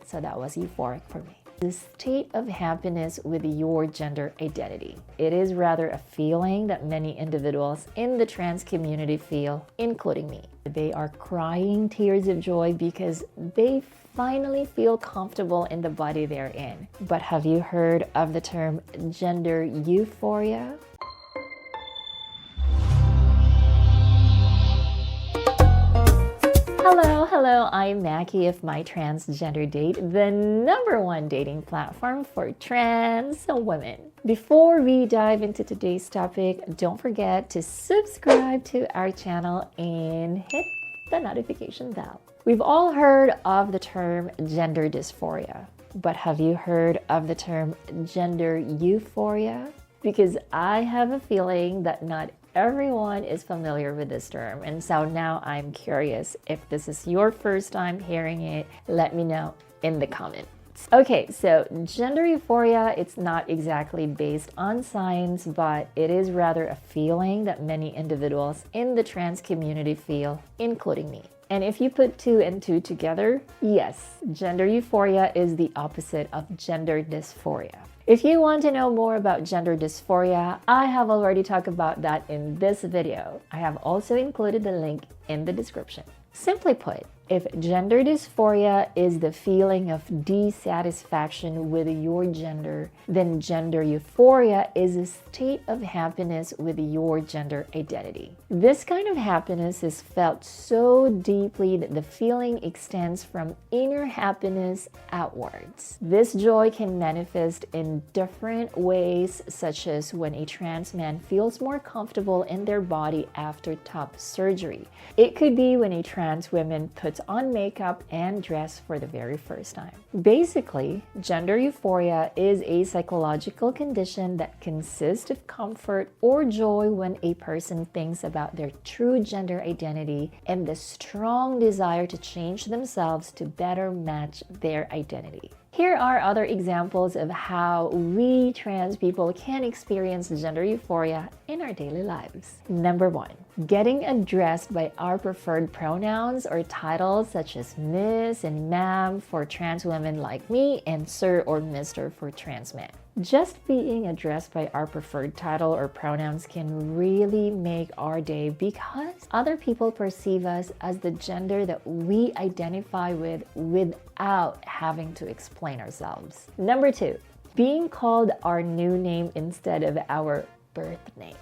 So that was euphoric for me. The state of happiness with your gender identity. It is rather a feeling that many individuals in the trans community feel, including me. They are crying tears of joy because they finally feel comfortable in the body they're in. But have you heard of the term gender euphoria? Hello, I'm Mackie of My Transgender Date, the #1 dating platform for trans women. Before we dive into today's topic, don't forget to subscribe to our channel and hit the notification bell. We've all heard of the term gender dysphoria, but have you heard of the term gender euphoria? Because I have a feeling that not everyone is familiar with this term, and so now I'm curious if this is your first time hearing it. Let me know in the comments. Okay, so gender euphoria, it's not exactly based on science, but it is rather a feeling that many individuals in the trans community feel, including me. And if you put 2 and 2 together, yes, gender euphoria is the opposite of gender dysphoria. If you want to know more about gender dysphoria, I have already talked about that in this video. I have also included the link in the description. Simply put, if gender dysphoria is the feeling of dissatisfaction with your gender, then gender euphoria is a state of happiness with your gender identity. This kind of happiness is felt so deeply that the feeling extends from inner happiness outwards. This joy can manifest in different ways, such as when a trans man feels more comfortable in their body after top surgery. It could be when a trans woman puts on makeup and dress for the very first time. Basically, gender euphoria is a psychological condition that consists of comfort or joy when a person thinks about their true gender identity and the strong desire to change themselves to better match their identity. Here are other examples of how we trans people can experience gender euphoria in our daily lives. Number 1, getting addressed by our preferred pronouns or titles such as Miss and Ma'am for trans women like me and Sir or Mr. for trans men. Just being addressed by our preferred title or pronouns can really make our day because other people perceive us as the gender that we identify with without having to explain ourselves. Number 2, being called our new name instead of our birth name.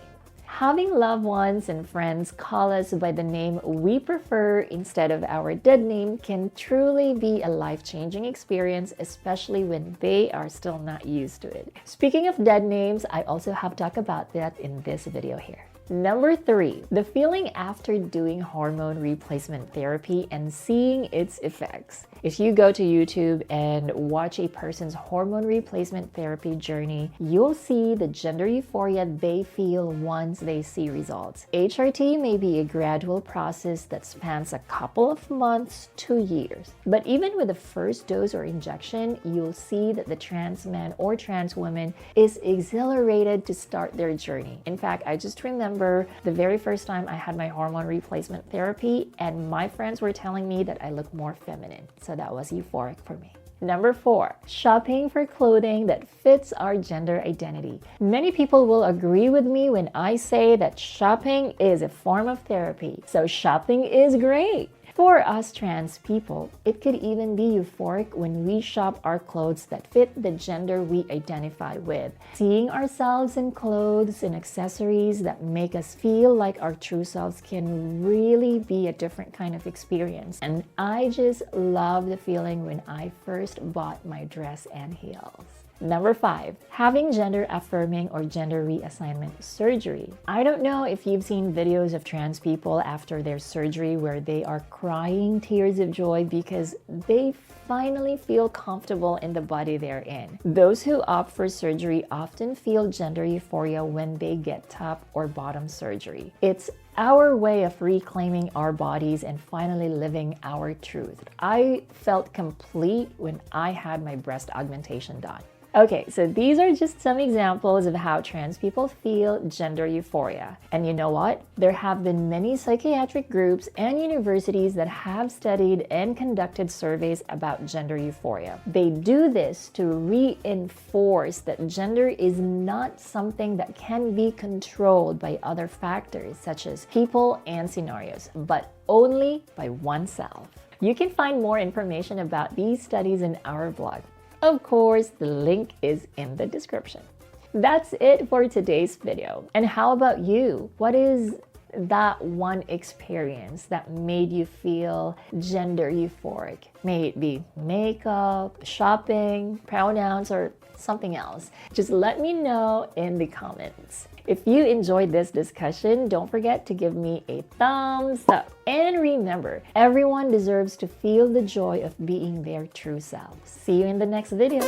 Having loved ones and friends call us by the name we prefer instead of our dead name can truly be a life-changing experience, especially when they are still not used to it. Speaking of dead names, I also have talked about that in this video here. Number 3, the feeling after doing hormone replacement therapy and seeing its effects. If you go to YouTube and watch a person's hormone replacement therapy journey, you'll see the gender euphoria they feel once they see results. HRT may be a gradual process that spans a couple of months to years. But even with the first dose or injection, you'll see that the trans man or trans woman is exhilarated to start their journey. In fact, I just remember the very first time I had my hormone replacement therapy and my friends were telling me that I look more feminine. So that was euphoric for me. Number 4, shopping for clothing that fits our gender identity. Many people will agree with me when I say that shopping is a form of therapy. So shopping is great. For us trans people, it could even be euphoric when we shop our clothes that fit the gender we identify with. Seeing ourselves in clothes and accessories that make us feel like our true selves can really be a different kind of experience. And I just love the feeling when I first bought my dress and heels. Number 5, having gender affirming or gender reassignment surgery. I don't know if you've seen videos of trans people after their surgery where they are crying tears of joy because they finally feel comfortable in the body they're in. Those who opt for surgery often feel gender euphoria when they get top or bottom surgery. It's our way of reclaiming our bodies and finally living our truth. I felt complete when I had my breast augmentation done. Okay, so these are just some examples of how trans people feel gender euphoria. And you know what? There have been many psychiatric groups and universities that have studied and conducted surveys about gender euphoria. They do this to reinforce that gender is not something that can be controlled by other factors such as people and scenarios, but only by oneself. You can find more information about these studies in our blog. Of course, the link is in the description. That's it for today's video. And how about you? What is that one experience that made you feel gender euphoric? May it be makeup, shopping, pronouns, or something else. Just let me know in the comments. If you enjoyed this discussion, don't forget to give me a thumbs up. And remember, everyone deserves to feel the joy of being their true selves. See you in the next video.